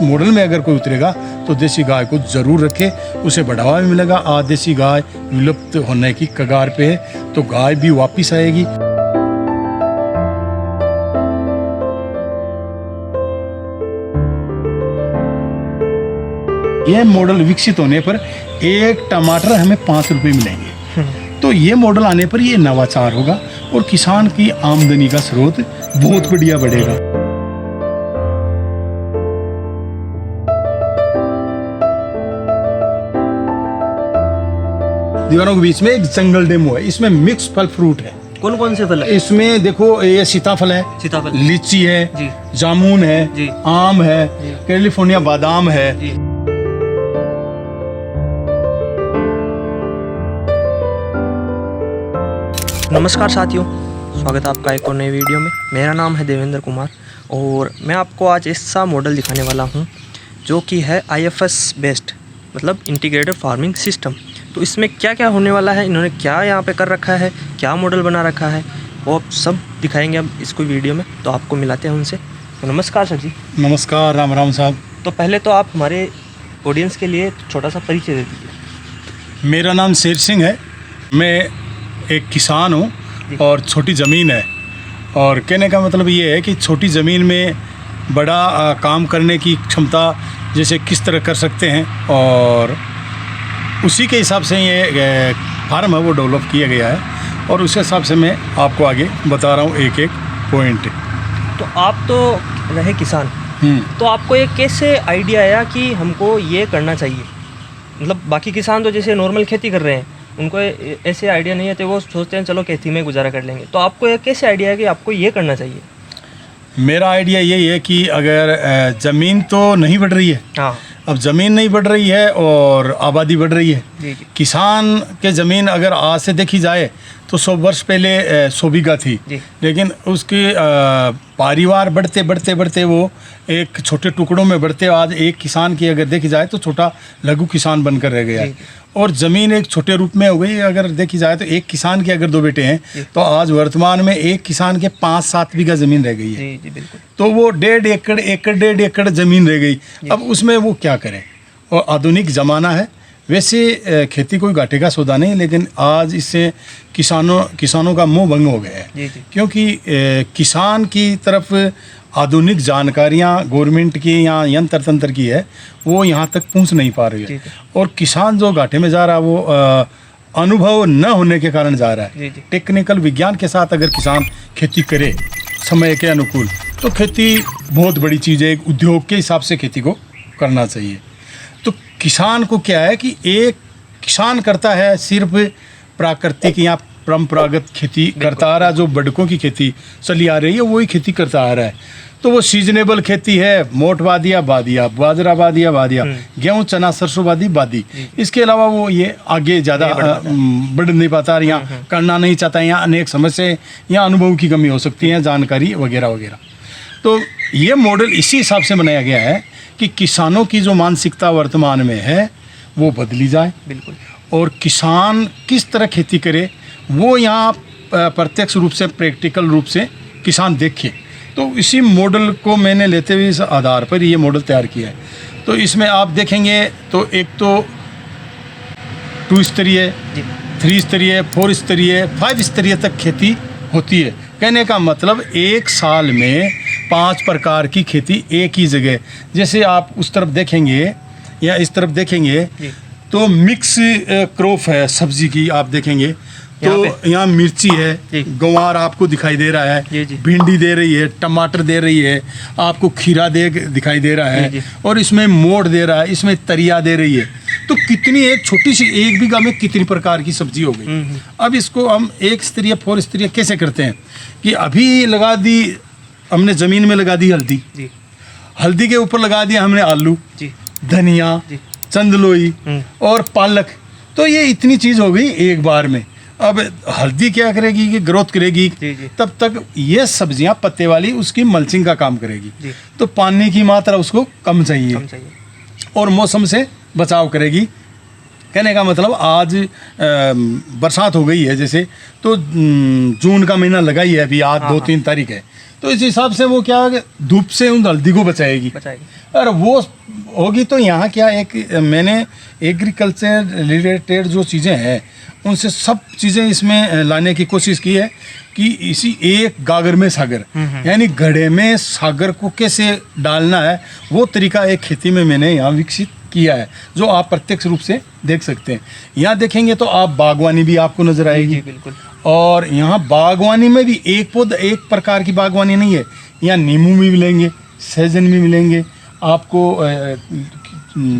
Model में अगर कोई उतरेगा तो देसी गाय को ज़रूर रखे, उसे बढ़ावा भी मिलेगा। आज देसी गाय विलुप्त होने की कगार पे है, तो गाय भी वापस आएगी। ये मॉडल विकसित होने पर एक टमाटर हमें 5 रुपये मिलेंगे। तो ये मॉडल आने पर ये नवाचार होगा और किसान की आमदनी का स्रोत बहुत बढ़िया बढ़ेगा। दीवारों के बीच में एक जंगल डेमो है, इसमें मिक्स फल फ्रूट है। कौन कौन से फल है इसमें? देखो ये सीताफल है, सीताफल, लीची है जी, जामुन है जी, आम है, कैलिफोर्निया बादाम है। जी। नमस्कार साथियों, स्वागत है आपका एक और नई वीडियो में। मेरा नाम है देवेंद्र कुमार और मैं आपको आज ऐसा मॉडल दिखाने वाला हूं जो कि है IFS बेस्ड, मतलब इंटीग्रेटेड फार्मिंग सिस्टम। तो इसमें क्या क्या होने वाला है, इन्होंने क्या यहाँ पे कर रखा है, क्या मॉडल बना रखा है, वो आप सब दिखाएंगे अब इसको वीडियो में। तो आपको मिलाते हैं उनसे। तो नमस्कार सर जी। नमस्कार, राम राम साहब। तो पहले तो आप हमारे ऑडियंस के लिए छोटा सा परिचय दे दीजिए। मेरा नाम शेर सिंह है, मैं एक किसान हूँ और छोटी ज़मीन है। और कहने का मतलब ये है कि छोटी ज़मीन में बड़ा काम करने की क्षमता जैसे किस तरह कर सकते हैं, और उसी के हिसाब से ये फार्म है वो डेवलप किया गया है, और उस हिसाब से मैं आपको आगे बता रहा हूँ एक एक पॉइंट। तो आप तो रहे किसान, तो आपको ये कैसे आइडिया आया कि हमको ये करना चाहिए? मतलब बाकी किसान तो जैसे नॉर्मल खेती कर रहे हैं, उनको ऐसे आइडिया नहीं आते, वो सोचते हैं चलो खेती में गुजारा कर लेंगे। तो आपको ये कैसे आइडिया है कि आपको ये करना चाहिए? मेरा आइडिया यही है कि अगर ज़मीन तो नहीं बढ़ रही है, हाँ, अब ज़मीन नहीं बढ़ रही है और आबादी बढ़ रही है। जी जी, किसान के ज़मीन अगर आज से देखी जाए तो 100 वर्ष पहले 100 बीघा थी, लेकिन उसके परिवार बढ़ते बढ़ते बढ़ते वो एक छोटे टुकड़ों में बढ़ते आज एक किसान की अगर देखी जाए तो छोटा लघु किसान बनकर रह गया है। और ज़मीन एक छोटे रूप में हो गई। अगर देखी जाए तो एक किसान के अगर 2 बेटे हैं तो आज वर्तमान में एक किसान के 5-7 बीघा ज़मीन रह गई है। जी जी, बिल्कुल। तो वो 1.5 एकड़ ज़मीन रह गई। अब उसमें वो क्या करें? और आधुनिक ज़माना है, वैसे खेती कोई घाटे का सौदा नहीं, लेकिन आज इससे किसानों का मोह भंग हो गया है, क्योंकि किसान की तरफ आधुनिक जानकारियाँ गवर्नमेंट की या यंत्र तंत्र की है वो यहाँ तक पहुँच नहीं पा रही है। और किसान जो घाटे में जा रहा है वो अनुभव न होने के कारण जा रहा है। टेक्निकल विज्ञान के साथ अगर किसान खेती करे समय के अनुकूल तो खेती बहुत बड़ी चीज़ है। एक उद्योग के हिसाब से खेती को करना चाहिए। तो किसान को क्या है कि एक किसान करता है सिर्फ प्राकृतिक या परंपरागत खेती करता आ रहा है, जो बड़कों की खेती चली आ रही है वही खेती करता आ रहा है। तो वो सीजनेबल खेती है, मोट बादिया बादिया, बाजरा बादिया बादिया, गेहूँ चना सरसों बादी। इसके अलावा वो ये आगे ज़्यादा बढ़ नहीं पाता, यहाँ करना नहीं चाहता, यहाँ अनेक समस्याएं या अनुभव की कमी हो सकती है, जानकारी वगैरह वगैरह। तो ये मॉडल इसी हिसाब से बनाया गया है कि किसानों की जो मानसिकता वर्तमान में है वो बदली जाए। बिल्कुल। और किसान किस तरह खेती करे वो यहाँ प्रत्यक्ष रूप से, प्रैक्टिकल रूप से किसान देखे। तो इसी मॉडल को मैंने लेते हुए इस आधार पर ये मॉडल तैयार किया है। तो इसमें आप देखेंगे तो एक तो 2 स्तरीय, 3 स्तरीय, 4 स्तरीय, 5 स्तरीय तक खेती होती है। कहने का मतलब एक साल में 5 प्रकार की खेती एक ही जगह। जैसे आप उस तरफ देखेंगे या इस तरफ देखेंगे तो मिक्स क्रॉप है सब्जी की, आप देखेंगे तो यहाँ मिर्ची है, गंवार आपको दिखाई दे रहा है, भिंडी दे रही है, टमाटर दे रही है, आपको खीरा दिखाई दे रहा है, और इसमें मोड़ दे रहा है, इसमें तरिया दे रही है। तो कितनी एक छोटी सी 1 बीघा में कितनी प्रकार की सब्जी हो गई। अब इसको हम 1 स्तरीय 4 स्तरीय कैसे करते हैं कि अभी लगा दी हमने ज़मीन में, लगा दी हल्दी, हल्दी के ऊपर लगा दिया हमने आलू, धनिया, चंदलोई और पालक। तो ये इतनी चीज़ हो गई एक बार में। अब हल्दी क्या करेगी कि ग्रोथ करेगी, तब तक ये सब्जियां पत्ते वाली उसकी मल्चिंग का काम करेगी। तो पानी की मात्रा उसको कम चाहिए और मौसम से बचाव करेगी। कहने का मतलब आज बरसात हो गई है जैसे, तो जून का महीना लगा ही है अभी, आज 2-3 तारीख है, तो इस हिसाब से वो क्या है कि धूप से उन हल्दी को बचाएगी। और वो होगी तो यहाँ क्या एक मैंने एग्रीकल्चर रिलेटेड जो चीज़ें हैं उनसे सब चीज़ें इसमें लाने की कोशिश की है कि इसी एक गागर में सागर, यानी घड़े में सागर को कैसे डालना है वो तरीका एक खेती में मैंने यहाँ विकसित किया है, जो आप प्रत्यक्ष रूप से देख सकते हैं। यहाँ देखेंगे तो आप बागवानी भी आपको नजर आएगी। जी बिल्कुल। और यहाँ बागवानी में भी एक पौधा एक प्रकार की बागवानी नहीं है, यहाँ नींबू भी मिलेंगे, सहजन भी मिलेंगे, आपको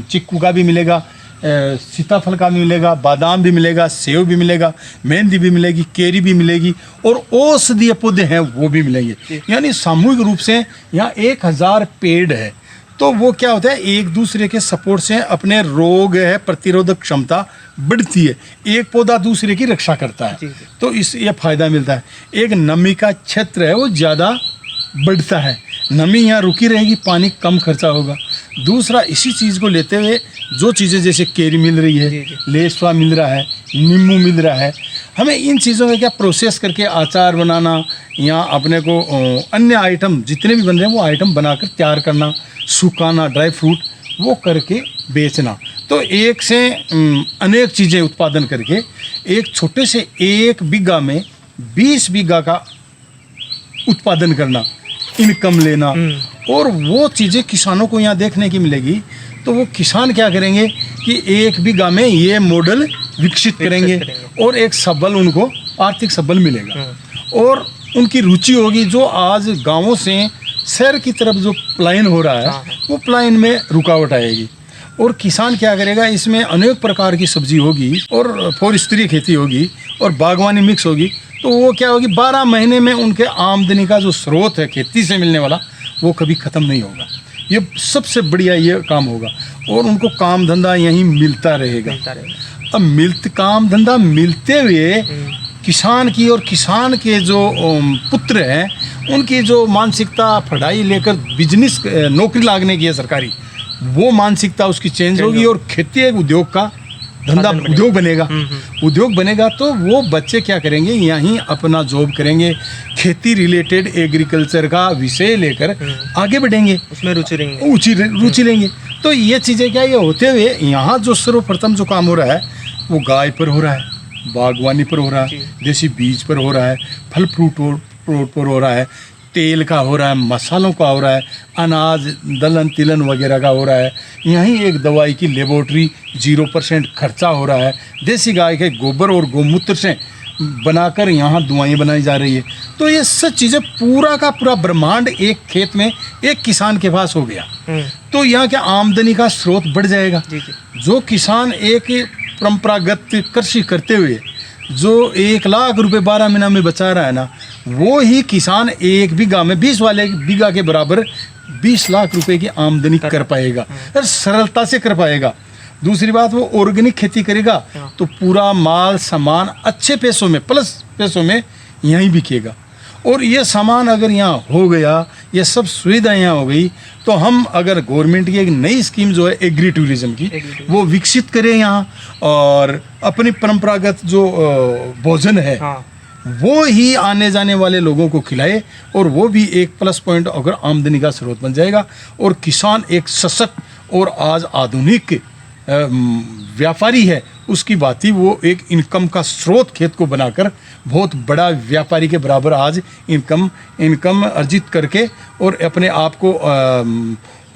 चिक्कू का भी मिलेगा, सीताफल का भी मिलेगा, बादाम भी मिलेगा, सेव भी मिलेगा, मेहंदी भी मिलेगी, केरी भी मिलेगी और औषधीय पौधे हैं वो भी मिलेंगे। यानी सामूहिक रूप से यहाँ 1000 पेड़ है। तो वो क्या होता है, एक दूसरे के सपोर्ट से अपने रोग है प्रतिरोधक क्षमता बढ़ती है, एक पौधा दूसरे की रक्षा करता है। तो इस ये फायदा मिलता है। एक नमी का क्षेत्र है वो ज़्यादा बढ़ता है, नमी यहाँ रुकी रहेगी, पानी कम खर्चा होगा। दूसरा इसी चीज़ को लेते हुए जो चीज़ें जैसे केरी मिल रही है, लेसवा मिल रहा है, नींबू मिल रहा है, हमें इन चीज़ों में क्या प्रोसेस करके अचार बनाना या अपने को अन्य आइटम जितने भी बन रहे हैं वो आइटम बनाकर तैयार करना, सुखाना, ड्राई फ्रूट वो करके बेचना। तो एक से अनेक चीज़ें उत्पादन करके एक छोटे से 1 बीघा में 20 बीघा का उत्पादन करना, इनकम लेना। और वो चीज़ें किसानों को यहाँ देखने की मिलेगी। तो वो किसान क्या करेंगे कि 1 बीघा में ये मॉडल विकसित करेंगे और एक सबल उनको आर्थिक सबल मिलेगा। और उनकी रुचि होगी जो आज गांवों से शहर की तरफ जो पलायन हो रहा है वो पलायन में रुकावट आएगी। और किसान क्या करेगा, इसमें अनेक प्रकार की सब्जी होगी और फॉरेस्ट्री खेती होगी और बागवानी मिक्स होगी। तो वो क्या होगी, 12 महीने में उनके आमदनी का जो स्रोत है खेती से मिलने वाला वो कभी ख़त्म नहीं होगा। ये सबसे बढ़िया ये काम होगा और उनको काम धंधा यहीं मिलता रहेगा। अब काम धंधा मिलते हुए किसान की और किसान के जो पुत्र हैं उनकी जो मानसिकता पढ़ाई लेकर बिजनेस नौकरी लागने की है सरकारी, वो मानसिकता उसकी चेंज होगी और खेती एक उद्योग का धंधा उद्योग बनेगा। उद्योग बनेगा तो वो बच्चे क्या करेंगे, यहीं अपना जॉब करेंगे, खेती रिलेटेड एग्रीकल्चर का विषय लेकर आगे बढ़ेंगे, उसमें रुचि लेंगे। तो ये चीज़ें क्या ये होते हुए यहाँ जो सर्वप्रथम जो काम हो रहा है वो गाय पर हो रहा है, बागवानी पर हो रहा है, देसी बीज पर हो रहा है, फल फ्रूट पर हो रहा है, तेल का हो रहा है, मसालों का हो रहा है, अनाज दलहन तिलहन वगैरह का हो रहा है। यहीं एक दवाई की लेबोरेटरी 0% खर्चा हो रहा है। देसी गाय के गोबर और गौमूत्र से बनाकर यहाँ दवाएं बनाई जा रही है। तो ये सब चीज़ें पूरा का पूरा ब्रह्मांड एक खेत में एक किसान के पास हो गया। तो यहाँ क्या आमदनी का स्रोत बढ़ जाएगा। जो किसान एक परंपरागत कृषि करते हुए जो 1 लाख रुपए 12 महीना में बचा रहा है ना, वो ही किसान 1 बीघा में 20 वाले बीघा के बराबर 20 लाख रुपए की आमदनी कर पाएगा और सरलता से कर पाएगा। दूसरी बात, वो ऑर्गेनिक खेती करेगा तो पूरा माल सामान अच्छे पैसों में प्लस पैसों में यहीं बिकेगा। और ये सामान अगर यहाँ हो गया, ये सब सुविधाएं यहाँ हो गई, तो हम अगर गवर्नमेंट की एक नई स्कीम जो है एग्री टूरिज्म की वो विकसित करें यहाँ और अपनी परंपरागत जो भोजन है वो ही आने जाने वाले लोगों को खिलाए और वो भी एक प्लस पॉइंट अगर आमदनी का स्रोत बन जाएगा और किसान एक सशक्त और आज आधुनिक व्यापारी है, उसकी बात ही वो एक इनकम का स्रोत खेत को बनाकर बहुत बड़ा व्यापारी के बराबर आज इनकम अर्जित करके और अपने आप को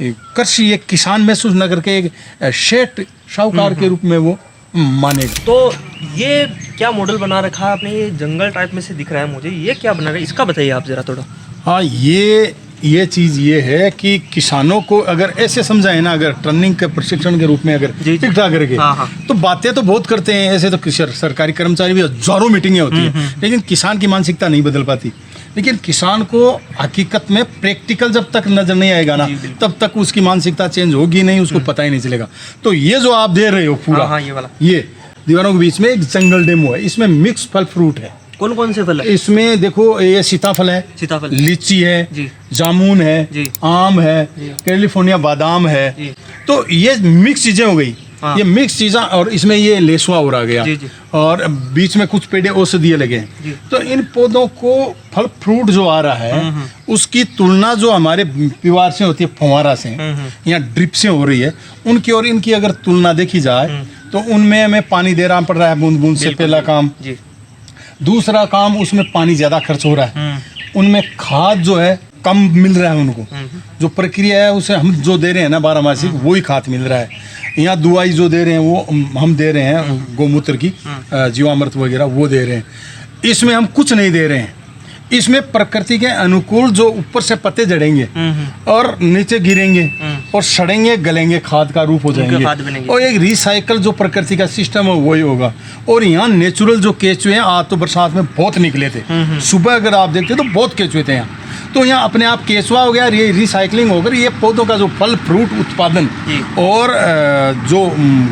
कृषि एक किसान महसूस न करके एक शेठ साहूकार के रूप में वो मानेगा। तो ये क्या मॉडल बना रखा है आपने, ये जंगल टाइप में से दिख रहा है मुझे, ये क्या बना रहा है, इसका बताइए आप जरा थोड़ा। हाँ, ये चीज़ ये है कि किसानों को अगर ऐसे समझाए ना, अगर ट्रेनिंग के प्रशिक्षण के रूप में अगर ठीक ठाक करके, तो बातें तो बहुत करते हैं ऐसे, तो सरकारी कर्मचारी भी हजारों मीटिंगें होती हैं, लेकिन किसान की मानसिकता नहीं बदल पाती। लेकिन किसान को हकीकत में प्रैक्टिकल जब तक नजर नहीं आएगा ना, तब तक उसकी मानसिकता चेंज होगी नहीं, उसको पता ही नहीं चलेगा। तो ये जो आप दे रहे हो पूरा ये दीवारों के बीच में एक जंगल डेमो है, इसमें मिक्स फल फ्रूट है। कौन कौन से फल है इसमें? देखो, ये सीताफल है, लीची है, जामुन है, आम है, कैलिफोर्निया बादाम है। तो ये मिक्स चीजें हो गई। हाँ। ये मिक्स चीज़ें, और इसमें ये लेसुआ और आ गया, जी, जी। और बीच में कुछ पेड़ औषधीय लगे जी। हैं। तो इन पौधों को फल फ्रूट जो आ रहा है उसकी तुलना जो हमारे पीवार से होती है, फंवारा से या ड्रिप से हो रही है, उनकी और इनकी अगर तुलना देखी जाए तो उनमें हमें पानी दे रहा पड़ रहा है बूंद बूंद से, पहला काम। जी। दूसरा काम, उसमें पानी ज़्यादा खर्च हो रहा है, उनमें खाद जो है कम मिल रहा है उनको। जो प्रक्रिया है उसे हम जो दे रहे हैं ना बारहमासी, वही खाद मिल रहा है। यहाँ दवाई जो दे रहे हैं वो हम दे रहे हैं, गोमूत्र की जीवामृत वगैरह वो दे रहे हैं। इसमें हम कुछ नहीं दे रहे हैं, इसमें प्रकृति के अनुकूल जो ऊपर से पत्ते जड़ेंगे और नीचे गिरेंगे और सड़ेंगे, गलेंगे, खाद का रूप हो जाएंगे, और एक रिसाइकल जो प्रकृति का सिस्टम है वही होगा। और यहाँ नेचुरल जो केचुए हैं, आज तो बरसात में बहुत निकले थे, सुबह अगर आप देखते तो बहुत केचुए थे यहाँ। तो यहाँ अपने आप केचुआ हो गया, ये रिसाइकलिंग हो गई, ये पौधों का जो फल फ्रूट उत्पादन और जो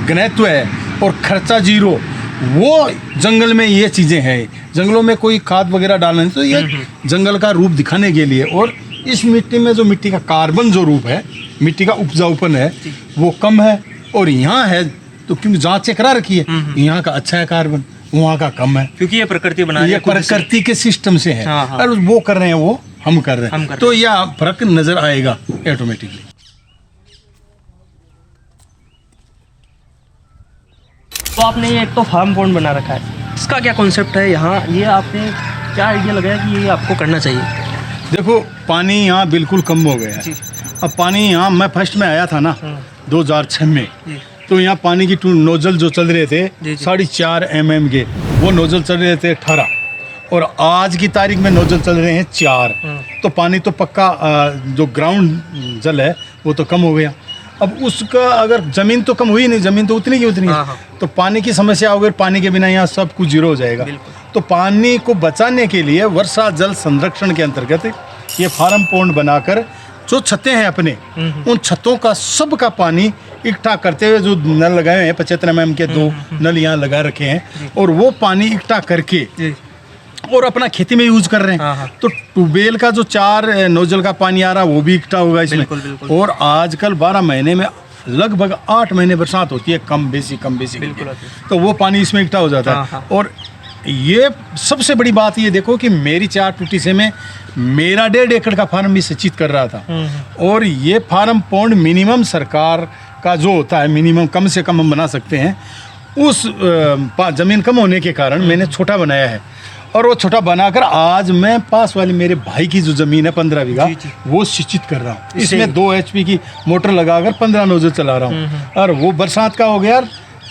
घनत्व है और खर्चा जीरो, वो जंगल में ये चीज़ें हैं। जंगलों में कोई खाद वगैरह डालना नहीं, तो ये जंगल का रूप दिखाने के लिए। और इस मिट्टी में जो मिट्टी का कार्बन जो रूप है, मिट्टी का उपजाऊपन है वो कम है, और यहाँ है तो क्योंकि जांच करा रखी है, यहाँ का अच्छा है कार्बन, वहाँ का कम है, क्योंकि ये प्रकृति बना ये प्रकृति के सिस्टम से है। और वो कर रहे हैं, वो हम कर रहे हैं, तो यह फर्क नजर आएगा ऑटोमेटिकली। तो आपने ये एक तो फार्म पॉन्ड बना रखा है, इसका क्या कॉन्सेप्ट है यहाँ? ये आपने क्या आइडिया लगाया कि ये आपको करना चाहिए? देखो, पानी यहाँ बिल्कुल कम हो गया है। अब पानी यहाँ, मैं फर्स्ट में आया था ना 2006 में, तो यहाँ पानी की नोजल जो चल रहे थे 4.5 mm के, वो नोजल चल रहे थे 18, और आज की तारीख में नोजल चल रहे हैं 4। तो पानी तो पक्का जो ग्राउंड जल है वो तो कम हो गया। अब उसका अगर ज़मीन तो कम हुई नहीं, ज़मीन तो उतनी की उतनी है, तो पानी की समस्या हो गई। पानी के बिना यहाँ सब कुछ जीरो हो जाएगा। तो पानी को बचाने के लिए वर्षा जल संरक्षण के अंतर्गत ये फार्म पॉन्ड बनाकर जो छतें हैं अपने, उन छतों का सब का पानी इकट्ठा करते हुए, जो नल लगाए हुए हैं 75 mm के 2 नल यहाँ लगा रखे हैं, और वो पानी इकट्ठा करके और अपना खेती में यूज कर रहे हैं। तो ट्यूबवेल का जो 4 नोजल का पानी आ रहा है वो भी इकट्ठा होगा इसमें। और आजकल 12 महीने में लगभग 8 महीने बरसात होती है, कम बेसी तो वो पानी इसमें इकट्ठा हो जाता है। और ये सबसे बड़ी बात ये देखो कि मेरी 4 टूटी से में मेरा 1.5 एकड़ का फार्म भी सिंचित कर रहा था। और ये फार्म पॉन्ड मिनिमम सरकार का जो होता है, मिनिमम कम से कम हम बना सकते हैं, उस ज़मीन कम होने के कारण मैंने छोटा बनाया है। और वो छोटा बनाकर आज मैं पास वाली मेरे भाई की जो ज़मीन है 15 बीघा, वो सिंचित कर रहा हूँ। इसमें 2 HP की मोटर लगाकर 15 नोजल चला रहा हूँ। और वो बरसात का हो गया,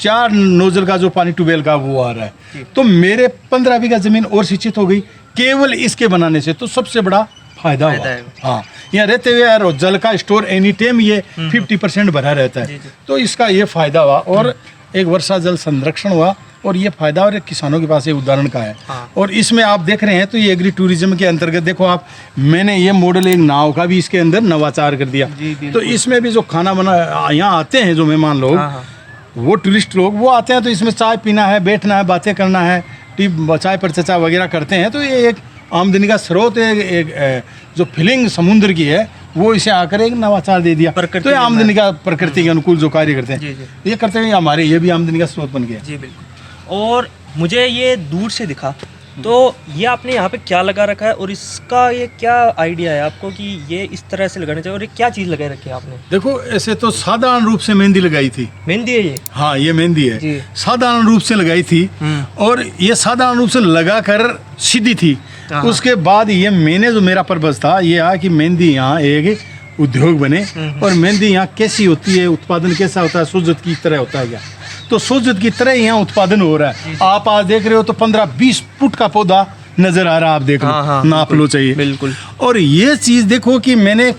4 नोजल का जो पानी ट्यूबवेल का वो आ रहा है। तो मेरे 15 बीघा ज़मीन और सिंचित हो गई केवल इसके बनाने से। तो सबसे बड़ा फायदा हुआ। हाँ, यहाँ रहते हुए यार जल का स्टोर एनी टाइम ये 50% भरा रहता है। तो इसका ये फ़ायदा हुआ, और एक वर्षा जल संरक्षण हुआ, और ये फायदा और एक किसानों के पास ये उदाहरण का है। और इसमें आप देख रहे हैं तो ये एग्री टूरिज्म के अंतर्गत देखो आप, मैंने ये मॉडल एक नाव का भी इसके अंदर नवाचार कर दिया। तो इसमें भी जो खाना बना, यहाँ आते हैं जो मेहमान लोग, वो टूरिस्ट लोग वो आते हैं, तो इसमें चाय पीना है, बैठना है, बातें करना है, चाय पर चर्चा वगैरह करते हैं। तो ये एक आमदनी का स्रोत है। एक जो फीलिंग समुद्र की है वो इसे आकर एक नवाचार दे दिया। तो ये आमदनी का, प्रकृति के अनुकूल जो कार्य करते हैं ये करते हुए हमारे ये भी आमदनी का स्रोत बन गया। जी बिल्कुल। और मुझे ये दूर से दिखा, तो ये आपने यहाँ पे क्या लगा रखा है, और इसका ये क्या आइडिया है आपको कि ये इस तरह से लगाना चाहिए, और ये क्या चीज़ लगाई रखी है आपने? देखो, ऐसे तो साधारण रूप से मेहंदी लगाई थी। मेहंदी है ये? हाँ, ये मेहंदी है, साधारण रूप से लगाई थी। और ये साधारण रूप से लगाकर सीधी थी। उसके बाद ये मैंने जो मेरा पर्पज था ये आ कि मेहंदी यहाँ एक उद्योग बने, और मेहंदी यहाँ कैसी होती है, उत्पादन कैसा होता है, सुजत की तरह होता है क्या, तो सुजत की तरह यहाँ उत्पादन हो रहा है। आप आज देख रहे हो तो 15-20 फुट का पौधा नजर आ रहा है, आप देख लो, नाप लो चाहिए बिल्कुल। और ये चीज देखो कि मैंने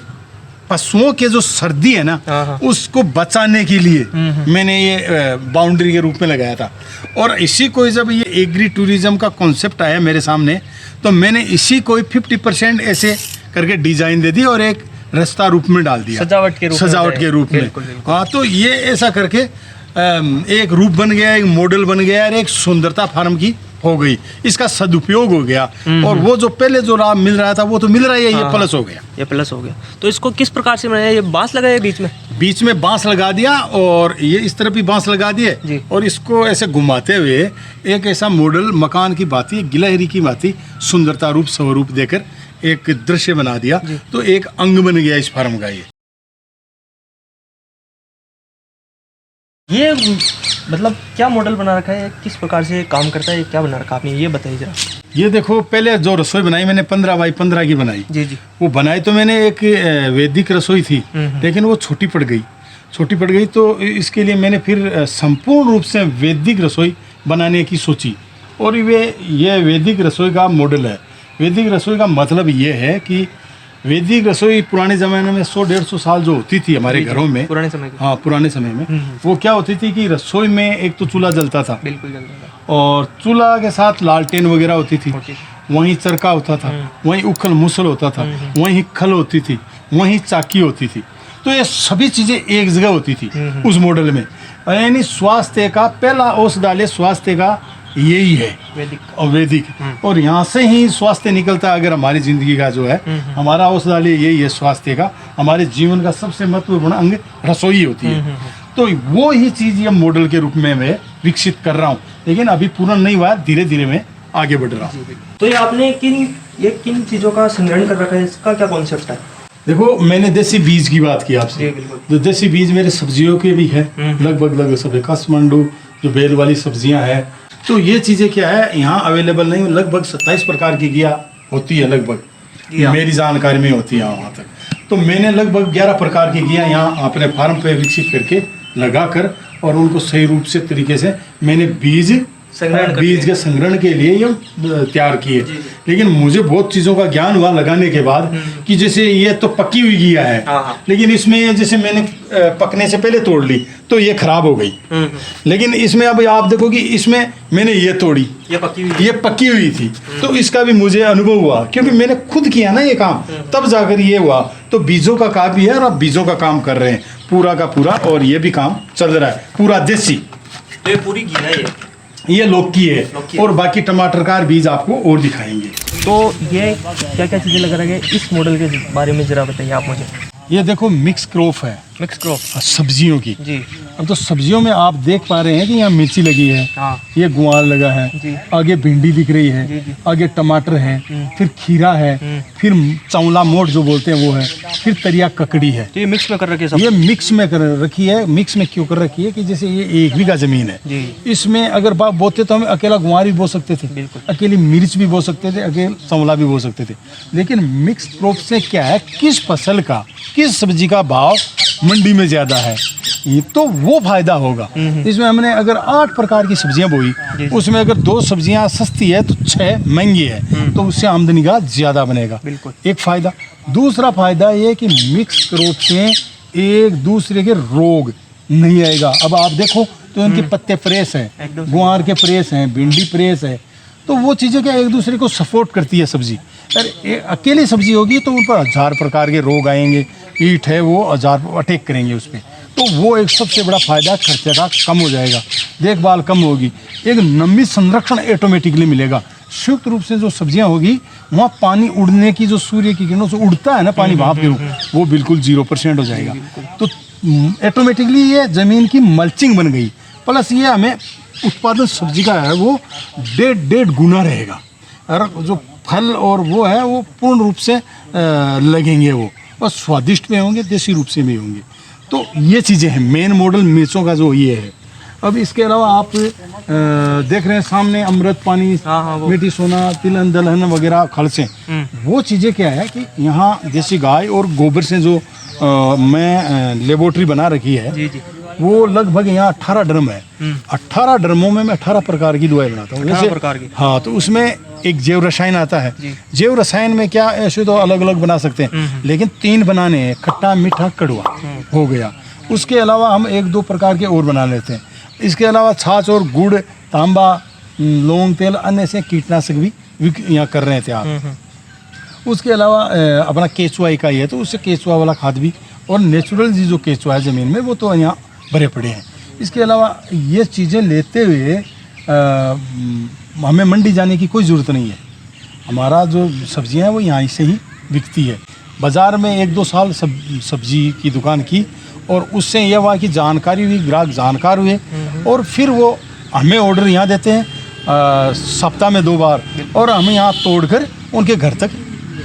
पशुओं के जो सर्दी है ना उसको बचाने के लिए मैंने ये बाउंड्री के रूप में लगाया था। और इसी को जब ये एग्री टूरिज्म का कॉन्सेप्ट आया मेरे सामने, तो मैंने इसी को 50% ऐसे करके डिजाइन दे दी और एक रास्ता रूप में डाल दिया, सजावट के रूप में। हाँ, तो ये ऐसा करके एक रूप बन गया, एक मॉडल बन गया और एक सुंदरता फार्म की हो गई, इसका सदुपयोग हो गया। और वो जो पहले जो लाभ मिल रहा था वो तो मिल रहा है, ये प्लस हो गया। ये प्लस हो गया। तो इसको किस प्रकार से बनाया? ये बांस लगाया बीच में? बीच में बांस लगा दिया और ये इस तरफ भी बांस लगा दिए जी। और इसको ऐसे घुमाते हुए एक ऐसा मॉडल मकान की भांति, गिलहरी की भांति सुंदरता रूप स्वरूप देकर एक दृश्य बना दिया। तो एक अंग बन गया इस फार्म का। ये मतलब क्या मॉडल बना रखा है, किस प्रकार से काम करता है, क्या बना रखा आपने, ये बताइए जरा। ये देखो, पहले जो रसोई बनाई मैंने 15 बाई 15 की बनाई। जी जी। वो बनाई तो मैंने एक वैदिक रसोई थी, लेकिन वो छोटी पड़ गई। तो इसके लिए मैंने फिर संपूर्ण रूप से वैदिक रसोई बनाने की सोची। और ये वैदिक रसोई का मॉडल है। वैदिक रसोई का मतलब ये है कि वैदिक रसोई पुराने ज़माने में 100-150 साल जो होती थी हमारे घरों में, पुराने समय की। हाँ, पुराने समय में वो क्या होती थी कि रसोई में एक तो चूल्हा जलता था, बिल्कुल जलता था, और चूल्हा के साथ लालटेन वगैरह होती थी, वहीं चरखा होता था, वहीं उखल मुसल होता था, वहीं खल होती थी, वहीं चाकी होती थी। तो ये सभी चीज़ें एक जगह होती थी उस मॉडल में। यानी स्वास्थ्य का पहला औषधालय स्वास्थ्य का यही है, वैदिक। और यहाँ से ही स्वास्थ्य निकलता है। अगर हमारी ज़िंदगी का जो है हमारा औषधालय यही है स्वास्थ्य का। हमारे जीवन का सबसे महत्वपूर्ण अंग रसोई होती है। तो वो ही चीज़ ये मॉडल के रूप में मैं विकसित कर रहा हूँ, लेकिन अभी पूर्ण नहीं हुआ, धीरे धीरे मैं आगे बढ़ रहा हूँ। तो ये आपने किन चीज़ों का संग्रहण कर रखा है, इसका क्या कॉन्सेप्ट है? देखो, मैंने देसी बीज की बात की आपसे। तो देसी बीज मेरे सब्जियों के भी है, लगभग सब। कसमंडू जो बेल वाली सब्जियां हैं, तो ये चीज़ें क्या है यहाँ अवेलेबल नहीं। लगभग 27 प्रकार की घिया होती है, लगभग मेरी जानकारी में होती है वहाँ तक। तो मैंने लगभग 11 प्रकार की घिया यहाँ अपने फार्म पे विकसित करके लगाकर और उनको सही रूप से तरीके से मैंने बीज के संग्रहण के लिए ये तैयार किए। लेकिन मुझे बहुत चीज़ों का ज्ञान हुआ लगाने के बाद कि जैसे ये तो पकी हुई घिया है, लेकिन इसमें जैसे मैंने पकने से पहले तोड़ ली तो ये खराब हो गई। लेकिन इसमें अब आप देखो कि इसमें मैंने ये तोड़ी, ये पकी हुई थी। तो इसका भी मुझे अनुभव हुआ, क्योंकि मैंने खुद किया ना ये काम, तब जाकर ये हुआ। तो बीजों का काम भी है और आप बीजों का काम कर रहे हैं पूरा का पूरा, और ये भी काम चल रहा है पूरा देसी। तो ये पूरी घिया है, ये लौकी है, और बाकी टमाटर का बीज आपको और दिखाएंगे। तो ये क्या क्या चीज़ें लगा रखे, इस मॉडल के बारे में जरा बताइए आप मुझे। ये देखो, मिक्स क्रॉप है, मिक्स क्रॉप सब्जियों की जी। अब तो सब्जियों में आप देख पा रहे हैं कि यहाँ मिर्ची लगी है, ये गुआर लगा है, आगे भिंडी दिख रही है, आगे टमाटर है, फिर खीरा है, फिर चौला मोट जो बोलते हैं वो है, फिर तरिया ककड़ी है। तो ये मिक्स में कर रखी है सब? ये मिक्स में कर रखी है। मिक्स में क्यों कर रखी है कि जैसे ये 1 बीघा जमीन है, इसमें अगर बोते तो हम अकेला गुआर भी बो सकते थे, अकेली मिर्च भी बो सकते थे, अकेले चौला भी बो सकते थे। लेकिन मिक्स क्रॉप से क्या है, किस फसल का, किस सब्जी का भाव मंडी में ज़्यादा है, ये तो वो फायदा होगा। इसमें हमने अगर 8 प्रकार की सब्जियां बोई, उसमें अगर 2 सब्जियां सस्ती है तो 6 महंगी है, तो उससे आमदनी का ज़्यादा बनेगा, एक फ़ायदा। दूसरा फ़ायदा ये कि मिक्स क्रॉप से एक दूसरे के रोग नहीं आएगा। अब आप देखो तो इनके पत्ते प्रेस हैं, गुआर के प्रेस हैं, भिंडी प्रेस है, तो वो चीज़ें क्या एक दूसरे को सपोर्ट करती है सब्जी। अरे अकेली सब्जी होगी तो उन पर 1000 प्रकार के रोग आएंगे, कीट है वो 1000 अटैक करेंगे उस पर। तो वो एक सबसे बड़ा फ़ायदा, खर्चे का कम हो जाएगा, देखभाल कम होगी, एक नमी संरक्षण ऑटोमेटिकली मिलेगा। संयुक्त रूप से जो सब्जियां होगी वहाँ पानी उड़ने की, जो सूर्य की किरणों से उड़ता है ना पानी भाप के रूप, वो बिल्कुल 0% हो जाएगा। तो ऑटोमेटिकली ये ज़मीन की मल्चिंग बन गई। प्लस ये हमें उत्पादन सब्जी का है वो 1.5 गुना रहेगा, और जो फल और वो है वो पूर्ण रूप से लगेंगे वो, और स्वादिष्ट में होंगे, देसी रूप से भी होंगे। तो ये चीज़ें हैं, मेन मॉडल मिर्चों का जो ये है। अब इसके अलावा आप देख रहे हैं सामने अमृत पानी, मीठी सोना, तिलहन दलहन वगैरह खलसें, वो चीज़ें क्या है कि यहाँ देसी गाय और गोबर से जो मैं लेबोरेटरी बना रखी है, वो लगभग यहाँ 18 ड्रम है। 18 ड्रमों में मैं 18 प्रकार की दवाई बनाता हूँ। 18 प्रकार की? हाँ, तो उसमें एक जैव रसायन आता है। जैव रसायन में क्या, ऐसे तो अलग अलग बना सकते हैं, लेकिन 3 बनाने हैं, खट्टा मीठा कड़वा हो गया। उसके अलावा हम 1-2 प्रकार के और बना लेते हैं। इसके अलावा छाछ और गुड़, तांबा, लौंग तेल, अन्य से कीटनाशक भी यहाँ कर रहे थे आप। उसके अलावा अपना केचुआ इकाई है, तो उससे केचुआ वाला खाद भी, और नेचुरल जो केचुआ है ज़मीन में वो तो यहाँ भरे पड़े हैं। इसके अलावा ये चीज़ें लेते हुए हमें मंडी जाने की कोई ज़रूरत नहीं है। हमारा जो सब्जियां हैं वो यहाँ से ही बिकती है। बाज़ार में 1-2 साल सब्जी की दुकान की और उससे यह हुआ कि जानकारी हुई, ग्राहक जानकार हुए और फिर वो हमें ऑर्डर यहाँ देते हैं सप्ताह में 2 बार और हम यहाँ तोड़कर उनके घर तक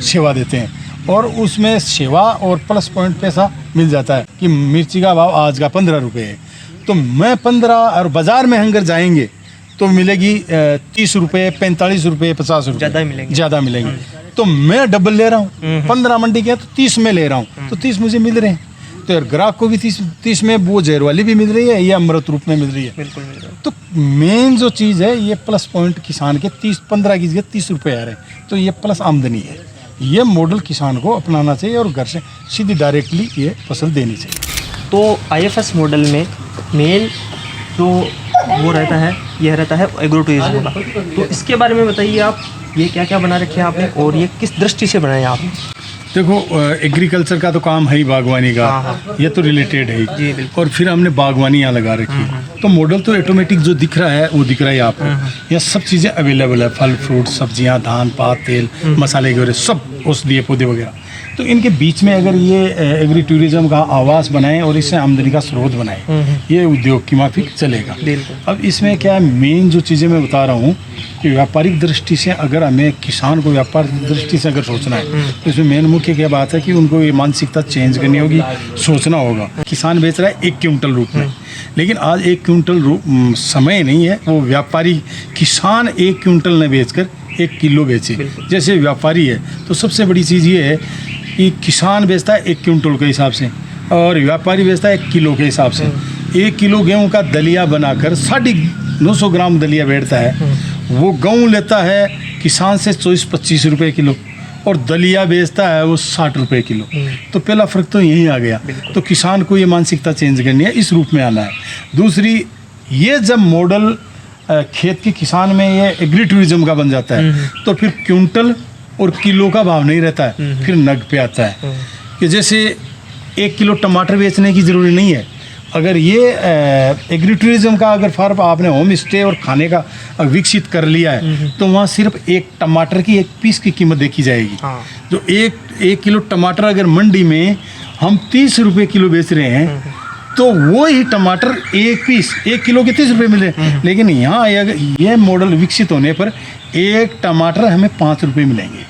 सेवा देते हैं और उसमें सेवा और प्लस पॉइंट पैसा मिल जाता है कि मिर्ची का भाव आज का 15 रुपये है तो मैं 15 और बाज़ार में अगर जाएंगे तो मिलेगी 30 रुपये, 45 रुपये, 50 रुपये ज़्यादा मिलेंगे। तो मैं डबल ले रहा हूँ, 15 मंडी के तो 30 में ले रहा हूँ, तो 30 मुझे मिल रहे हैं। तो यार ग्राहक को भी 30 में वो जहर वाली भी मिल रही है या अमृत रूप में मिल रही है। बिल्कुल मिल रहा है। तो मेन जो चीज़ है ये प्लस पॉइंट किसान के 15 की जगह 30 रुपये आ रहे हैं, तो ये प्लस आमदनी है। ये मॉडल किसान को अपनाना चाहिए और घर से सीधी डायरेक्टली ये फसल देनी चाहिए। तो IFS मॉडल में मेन जो वो रहता है, यह रहता है एग्रो टूरिज्म का। तो इसके बारे में बताइए आप, ये क्या क्या बना रखे हैं आपने और ये किस दृष्टि से बनाए आप? देखो एग्रीकल्चर का तो काम है ही, बागवानी का ये तो रिलेटेड है जी, ही। और फिर हमने बागवानी यहाँ लगा रखी है तो मॉडल तो ऑटोमेटिक जो दिख रहा है वो दिख रहा है आपको। यह सब चीज़ें अवेलेबल है, फल फ्रूट सब्जियाँ, धान पात, तेल मसाले वगैरह सब, औषधीय पौधे वगैरह। तो इनके बीच में अगर ये एग्री टूरिज्म का आवास बनाएं और इससे आमदनी का स्रोत बनाएं, ये उद्योग की माफिक चलेगा। अब इसमें क्या है, मेन जो चीज़ें मैं बता रहा हूँ कि व्यापारिक दृष्टि से अगर हमें किसान को व्यापारिक दृष्टि से अगर सोचना है तो इसमें मेन मुख्य क्या बात है कि उनको ये मानसिकता चेंज करनी होगी, सोचना होगा। किसान बेच रहा है 1 क्विंटल रूप में, लेकिन आज 1 क्विंटल समय नहीं है, वो व्यापारी किसान 1 क्विंटल न बेचकर 1 किलो बेचे। जैसे व्यापारी है तो सबसे बड़ी चीज़ ये है कि किसान बेचता है 1 क्विंटल के हिसाब से और व्यापारी बेचता है 1 किलो के हिसाब से। 1 किलो गेहूं का दलिया बनाकर 950 ग्राम दलिया बैठता है, वो गेहूं लेता है किसान से 24-25 रुपये किलो और दलिया बेचता है वो 60 रुपये किलो। तो पहला फ़र्क तो यही आ गया। तो किसान को ये मानसिकता चेंज करनी है, इस रूप में आना है। दूसरी, ये जब मॉडल खेत के किसान में ये एग्री टूरिज्म का बन जाता है तो फिर क्विंटल और किलो का भाव नहीं रहता है, फिर नग पे आता है। कि जैसे 1 किलो टमाटर बेचने की ज़रूरी नहीं है। अगर ये एग्री टूरिज्म का अगर फार्म आपने होम स्टे और खाने का विकसित कर लिया है तो वहाँ सिर्फ 1 टमाटर की 1 पीस की कीमत देखी जाएगी। जो 1 किलो टमाटर अगर मंडी में हम 30 रुपये किलो बेच रहे हैं तो वो ही टमाटर 1 पीस 1 किलो के 30 रुपये मिले। लेकिन यहाँ ये मॉडल विकसित होने पर 1 टमाटर हमें 5 रुपये मिलेंगे।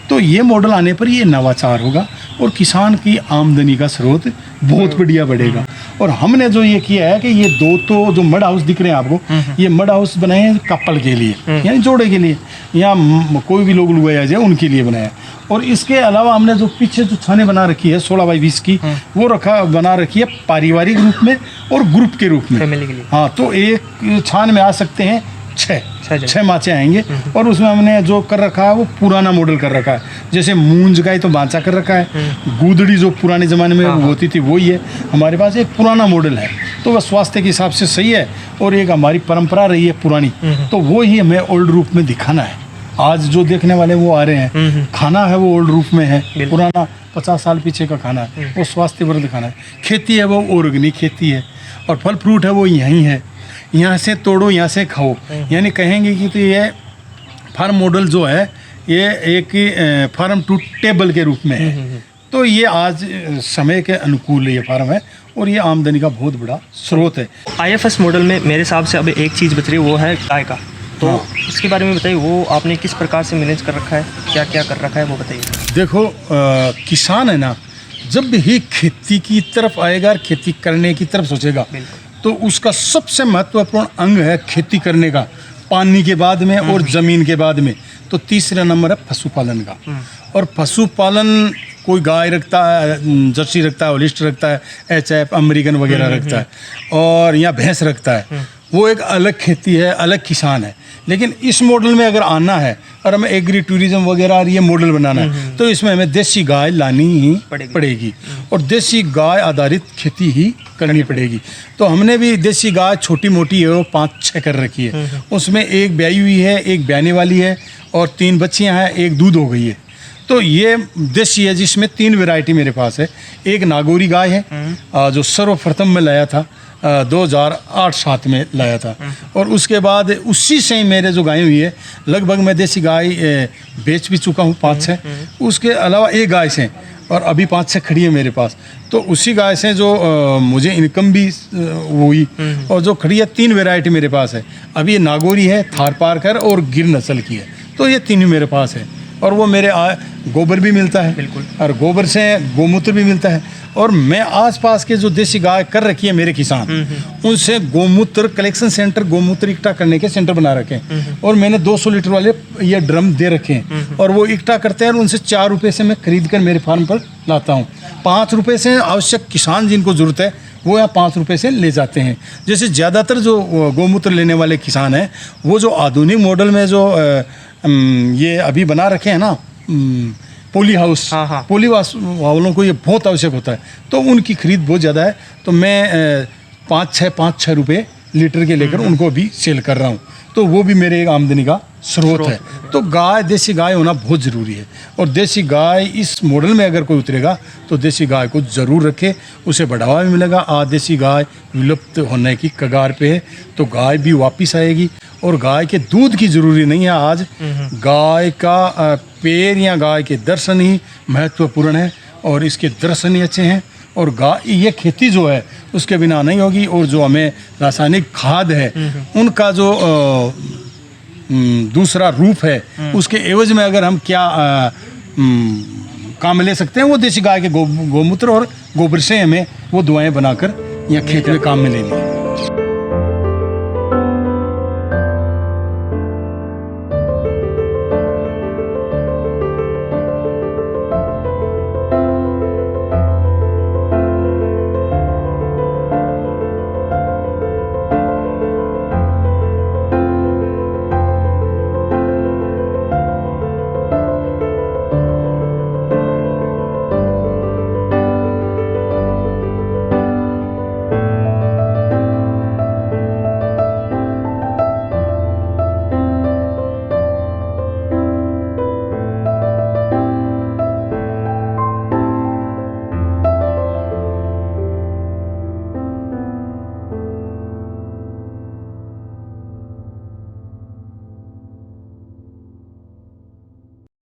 तो ये मॉडल आने पर ये नवाचार होगा और किसान की आमदनी का स्रोत बहुत बढ़िया बढ़ेगा। और हमने जो ये किया है कि ये 2 तो जो मड हाउस दिख रहे हैं आपको, ये मड हाउस बनाए हैं कपल के लिए, यानी जोड़े के लिए, या कोई भी लोग लुगाया जाए उनके लिए बनाया। और इसके अलावा हमने जो पीछे जो छाने बना रखी है 16 बाई 20 की, वो बना रखी है पारिवारिक रूप में और ग्रुप के रूप में, फैमिली के लिए। हाँ, तो एक छान में आ सकते हैं 6 माचे आएंगे। और उसमें हमने जो कर रखा है वो पुराना मॉडल कर रखा है। जैसे मूंज का ही तो बांचा कर रखा है, गूदड़ी जो पुराने ज़माने में होती थी वही है हमारे पास। एक पुराना मॉडल है तो वह स्वास्थ्य के हिसाब से सही है और एक हमारी परंपरा रही है पुरानी, तो वो ही हमें ओल्ड रूप में दिखाना है। आज जो देखने वाले वो आ रहे हैं, खाना है वो ओल्ड रूप में है, पुराना 50 साल पीछे का खाना है, वो स्वास्थ्यवर्धक खाना है। खेती है वो ऑर्गेनिक खेती है और फल फ्रूट है वो यहीं है, यहाँ से तोड़ो यहाँ से खाओ। यानी कहेंगे कि तो ये फार्म मॉडल जो है ये एक फार्म टू टेबल के रूप में है। तो ये आज समय के अनुकूल ये फार्म है और ये आमदनी का बहुत बड़ा स्रोत है। IFS मॉडल में मेरे हिसाब से अब एक चीज़ बच रही है, वो है गाय का। तो इसके बारे में बताइए, वो आपने किस प्रकार से मैनेज कर रखा है, क्या क्या कर रखा है वो बताइए। देखो किसान है ना, जब ही खेती की तरफ आएगा और खेती करने की तरफ सोचेगा तो उसका सबसे महत्वपूर्ण अंग है खेती करने का, पानी के बाद में और ज़मीन के बाद में। तो तीसरा नंबर है पशुपालन का। और पशुपालन कोई गाय रखता है, जर्सी रखता है, होलिस्ट रखता है, HF अमेरिकन वगैरह रखता है, और यहाँ भैंस रखता है, वो एक अलग खेती है, अलग किसान है। लेकिन इस मॉडल में अगर आना है और हमें एग्री टूरिज्म वगैरह और ये मॉडल बनाना है तो इसमें हमें देसी गाय लानी ही पड़ेगी और देसी गाय आधारित खेती ही करनी पड़ेगी। तो हमने भी देसी गाय छोटी मोटी है वो 5-6 कर रखी है। उसमें एक ब्याई हुई है, एक ब्याने वाली है और 3 बच्चियाँ हैं, एक दूध हो गई है। तो ये देसी है जिसमें 3 वैरायटी मेरे पास है। एक नागौरी गाय है जो सर्वप्रथम में लाया था 2008-7 में लाया था। और उसके बाद उसी से ही मेरे जो गाय हुई है, लगभग मैं देसी गाय बेच भी चुका हूँ 5-6, उसके अलावा एक गाय से, और अभी 5-6 खड़ी है मेरे पास। तो उसी गाय से जो मुझे इनकम भी हुई, और जो खड़ी है 3 वैरायटी मेरे पास है। अभी ये नागौरी है, थार पारकर और गिर नस्ल की है। तो ये तीनों मेरे पास है, और वो मेरे गोबर भी मिलता है, बिल्कुल। और गोबर से गोमूत्र भी मिलता है। और मैं आसपास के जो देसी गाय कर रखी है मेरे किसान, उनसे गोमूत्र कलेक्शन सेंटर, गोमूत्र इकट्ठा करने के सेंटर बना रखे हैं। और मैंने 200 लीटर वाले ये ड्रम दे रखे हैं, और वो इकट्ठा करते हैं, और उनसे 4 रुपये से मैं खरीद कर मेरे फार्म पर लाता हूँ। 5 रुपये से आवश्यक किसान जिनको ज़रूरत है वो यहाँ 5 रुपये से ले जाते हैं। जैसे ज़्यादातर जो गोमूत्र लेने वाले किसान हैं, वो जो आधुनिक मॉडल में जो ये अभी बना रखे हैं ना, पोली हाउस, हाँ। पोली वालों को ये बहुत आवश्यक होता है, तो उनकी खरीद बहुत ज़्यादा है। तो मैं 5-6 रुपये लीटर के लेकर उनको भी सेल कर रहा हूँ। तो वो भी मेरे एक आमदनी का स्रोत है। तो गाय, देसी गाय होना बहुत ज़रूरी है। और देसी गाय इस मॉडल में अगर कोई उतरेगा तो देसी गाय को ज़रूर रखे, उसे बढ़ावा भी मिलेगा। आज देसी गाय विलुप्त होने की कगार पे है, तो गाय भी वापस आएगी। और गाय के दूध की ज़रूरी नहीं है, आज गाय का पैर या गाय के दर्शन ही महत्वपूर्ण है, और इसके दर्शन ही अच्छे हैं। और गाय, ये खेती जो है उसके बिना नहीं होगी। और जो हमें रासायनिक खाद है, उनका जो दूसरा रूप है, उसके एवज में अगर हम क्या काम ले सकते हैं, वो देसी गाय के गोमूत्र और गोबर से हमें वो दवाएं बनाकर या खेत में काम में लेनी है।